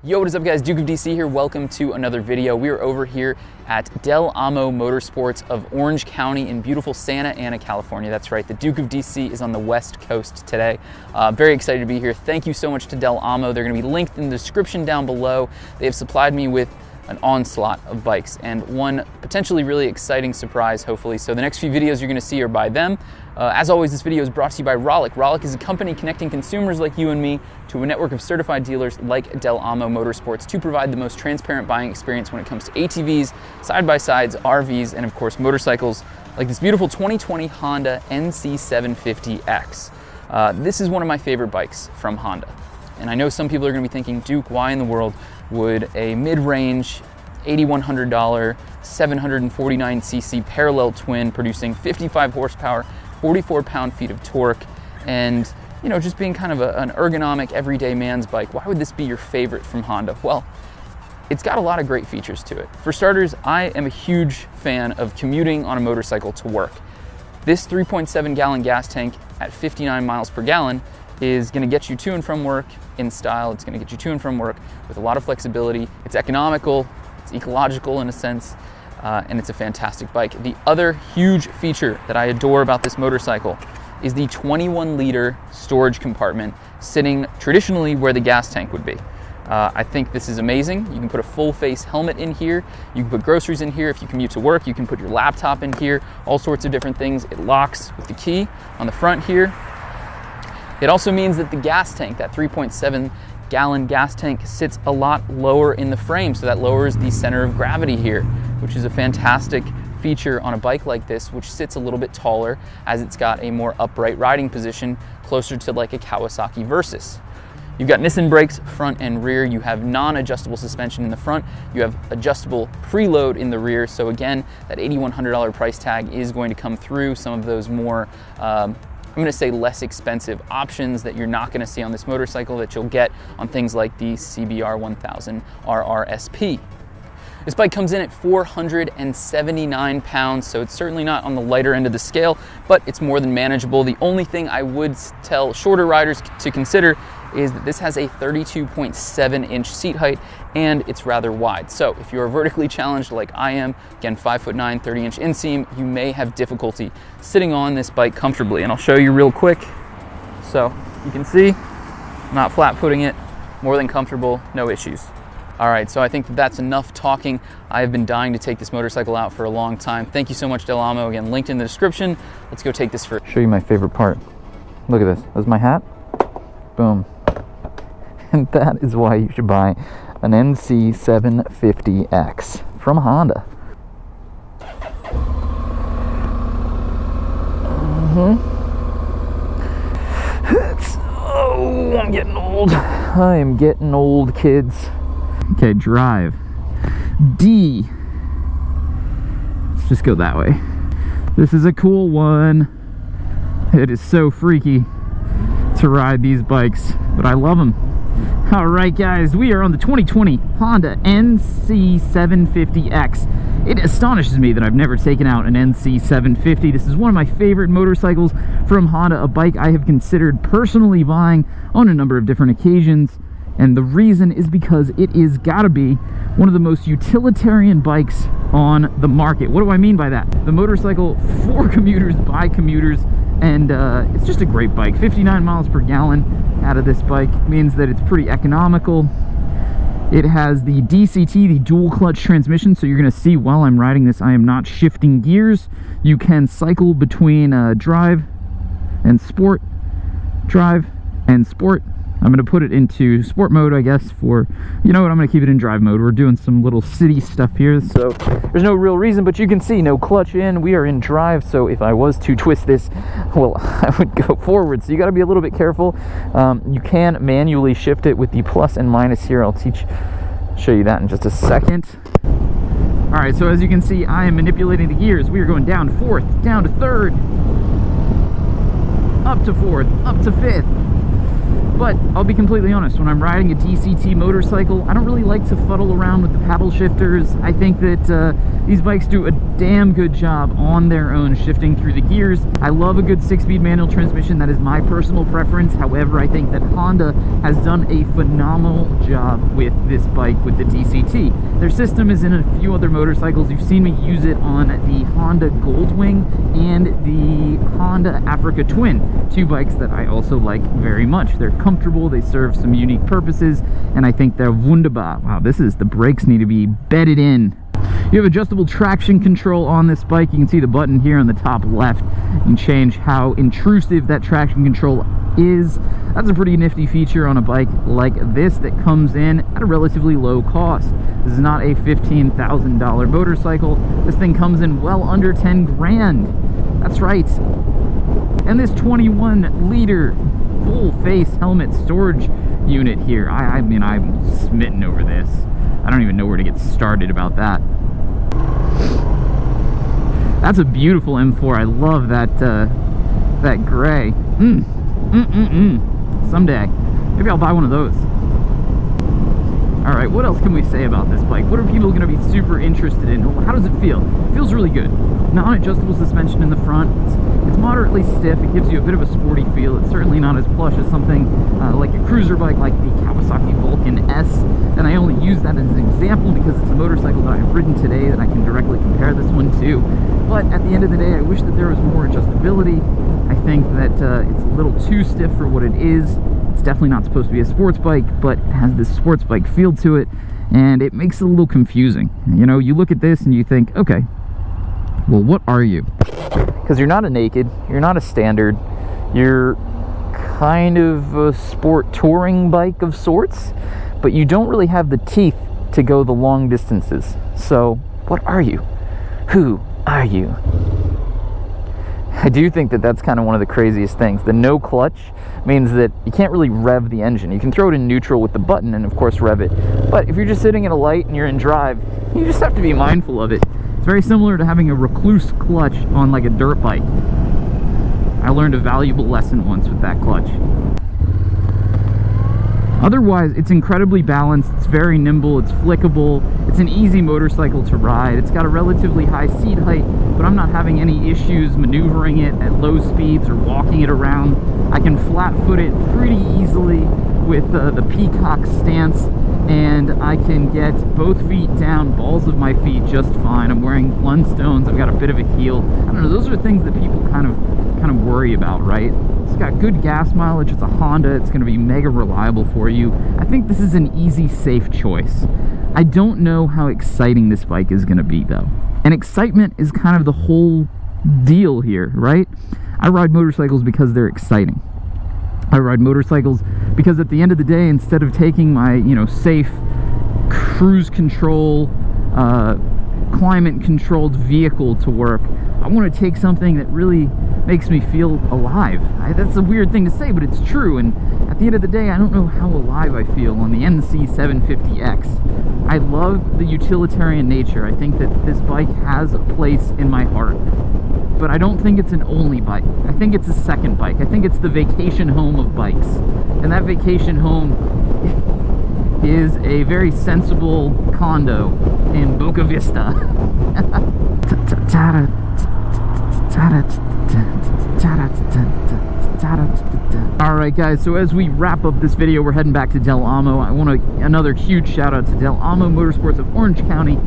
Yo, what is up guys? Duke of DC here. Welcome to another video. We are over here at Del Amo Motorsports of Orange County in beautiful Santa Ana, California. That's right, the Duke of DC is on the West Coast today. Very excited to be here. Thank you so much to Del Amo. They're going to be linked in the description down below. They have supplied me with an onslaught of bikes and one potentially really exciting surprise, hopefully. So the next few videos you're going to see are by them. As always, this video is brought to you by Rollick. Rollick is a company connecting consumers like you and me to a network of certified dealers like Del Amo Motorsports to provide the most transparent buying experience when it comes to ATVs, side-by-sides, RVs, and of course motorcycles like this beautiful 2020 Honda NC750X. This is one of my favorite bikes from Honda. And I know some people are going to be thinking, Duke, why in the world would a mid-range $8,100 749cc parallel twin producing 55 horsepower, 44 pound-feet of torque, and just being kind of an ergonomic everyday man's bike, why would this be your favorite from Honda? Well, it's got a lot of great features to it. For starters, I am a huge fan of commuting on a motorcycle to work. This 3.7 gallon gas tank at 59 miles per gallon is going to get you to and from work in style. It's going to get you to and from work with a lot of flexibility. It's economical, it's ecological in a sense, and it's a fantastic bike. The other huge feature that I adore about this motorcycle is the 21-liter storage compartment sitting traditionally where the gas tank would be. I think this is amazing. You can put a full-face helmet in here. You can put groceries in here. If you commute to work, you can put your laptop in here, all sorts of different things. It locks with the key on the front here. It also means that the gas tank, that 3.7 gallon gas tank, sits a lot lower in the frame, so that lowers the center of gravity here, which is a fantastic feature on a bike like this, which sits a little bit taller as it's got a more upright riding position, closer to like a Kawasaki Versys. You've got Nissan brakes front and rear. You have non-adjustable suspension in the front. You have adjustable preload in the rear. So again, that $8,100 price tag is going to come through some of those more I'm going to say less expensive options that you're not going to see on this motorcycle that you'll get on things like the CBR 1000 RRSP. This bike comes in at 479 pounds, so it's certainly not on the lighter end of the scale, but it's more than manageable. The only thing I would tell shorter riders to consider is that this has a 32.7-inch seat height and it's rather wide. So if you're vertically challenged like I am, again 5'9", 30-inch inseam, you may have difficulty sitting on this bike comfortably. And I'll show you real quick. So you can see, I'm not flat-footing it, more than comfortable, no issues. All right, so I think that's enough talking. I have been dying to take this motorcycle out for a long time. Thank you so much, Del Amo. Again, linked in the description. Let's go take this for. Show you my favorite part. Look at this. That's my hat. Boom. And that is why you should buy an NC750X from Honda. Oh, I'm getting old. I am getting old, kids. Okay, drive. D. Let's just go that way. This is a cool one. It is so freaky to ride these bikes, but I love them. All right, guys, we are on the 2020 Honda NC750X. It astonishes me that I've never taken out an NC750. This is one of my favorite motorcycles from Honda, a bike I have considered personally buying on a number of different occasions. And the reason is because it is gotta be one of the most utilitarian bikes on the market. What do I mean by that? The motorcycle for commuters, by commuters, and it's just a great bike. 59 miles per gallon out of this bike means that it's pretty economical. It has the DCT, the dual clutch transmission, so you're gonna see while I'm riding this, I am not shifting gears. You can cycle between drive and sport, drive and sport. I'm going to put it into sport mode, I guess, for, you know what, I'm going to keep it in drive mode. We're doing some little city stuff here, so there's no real reason, but you can see no clutch in. We are in drive, so if I was to twist this, well, I would go forward. So you got to be a little bit careful. You can manually shift it with the plus and minus here. I'll show you that in just a second. All right, so as you can see, I am manipulating the gears. We are going down to fourth, down to third, up to fourth, up to fifth. But I'll be completely honest, when I'm riding a DCT motorcycle, I don't really like to fuddle around with the paddle shifters. I think that these bikes do a damn good job on their own shifting through the gears. I love a good 6-speed manual transmission. That is my personal preference. However, I think that Honda has done a phenomenal job with this bike with the DCT. Their system is in a few other motorcycles. You've seen me use it on the Honda Goldwing and the Honda Africa Twin, two bikes that I also like very much. They're comfortable, they serve some unique purposes, and I think they're wunderbar. Wow, the brakes need to be bedded in. You have adjustable traction control on this bike. You can see the button here on the top left. You can change how intrusive that traction control is. That's a pretty nifty feature on a bike like this that comes in at a relatively low cost. This is not a $15,000 motorcycle. This thing comes in well under 10 grand. That's right. And this 21-liter full-face helmet storage unit here, I mean, I'm smitten over this. I don't even know where to get started about that. That's a beautiful M4. I love that that gray. Someday, maybe I'll buy one of those. All right, what else can we say about this bike? What are people going to be super interested in? How does it feel? It feels really good. Non-adjustable suspension in the front. It's moderately stiff. It gives you a bit of a sporty feel. It's certainly not as plush as something like a cruiser bike like the Kawasaki Vulcan S. And I only use that as an example because it's a motorcycle that I've ridden today that I can directly compare this one to. But at the end of the day, I wish that there was more adjustability. I think that it's a little too stiff for what it is. It's definitely not supposed to be a sports bike, but it has this sports bike feel to it, and it makes it a little confusing. You know, you look at this and you think, okay, well, what are you? Because you're not a naked, you're not a standard, you're kind of a sport touring bike of sorts, but you don't really have the teeth to go the long distances. So, what are you? Who are you? I do think that that's kind of one of the craziest things. The no clutch means that you can't really rev the engine. You can throw it in neutral with the button and of course rev it. But if you're just sitting at a light and you're in drive, you just have to be mindful of it. It's very similar to having a recluse clutch on like a dirt bike. I learned a valuable lesson once with that clutch. Otherwise, it's incredibly balanced, it's very nimble, it's flickable, it's an easy motorcycle to ride, it's got a relatively high seat height, but I'm not having any issues maneuvering it at low speeds or walking it around. I can flat foot it pretty easily with the peacock stance, and I can get both feet down, balls of my feet just fine. I'm wearing Blundstones, I've got a bit of a heel. I don't know, those are things that people kind of worry about, right? It's got good gas mileage, it's a Honda, it's going to be mega reliable for you. I think this is an easy, safe choice. I don't know how exciting this bike is going to be though. And excitement is kind of the whole deal here, right? I ride motorcycles because they're exciting. I ride motorcycles because at the end of the day, instead of taking my, you know, safe cruise control, climate controlled vehicle to work, I want to take something that really makes me feel alive. That's a weird thing to say, but it's true. And at the end of the day, I don't know how alive I feel on the NC750X. I love the utilitarian nature. I think that this bike has a place in my heart. But I don't think it's an only bike. I think it's a second bike. I think it's the vacation home of bikes. And that vacation home is a very sensible condo in Boca Vista. Alright guys, so as we wrap up this video, we're heading back to Del Amo. I want another huge shout out to Del Amo Motorsports of Orange County.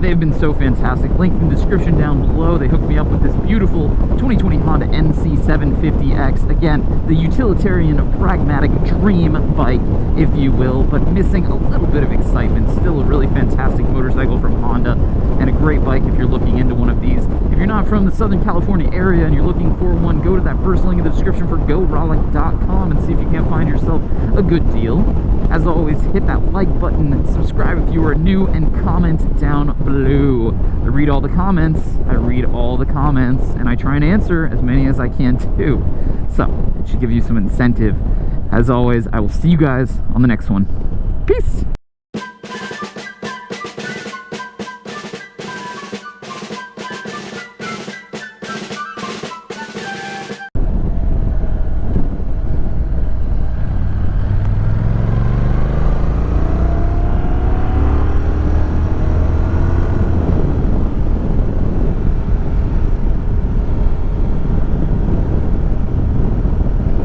They've been so fantastic. Link in the description down below. They hooked me up with this beautiful 2020 Honda NC750X. Again, the utilitarian, pragmatic dream bike, if you will, but missing a little bit of excitement. Still a really fantastic motorcycle from Honda, and a great bike if you're looking into one of these. If you're not from the Southern California area and you're looking for one, go to that first link in the description for GoRollick.com and see if you can't find yourself a good deal. As always, hit that like button, subscribe if you are new, and comment down below. I read all the comments, and I try and answer as many as I can too. So, it should give you some incentive. As always, I will see you guys on the next one. Peace!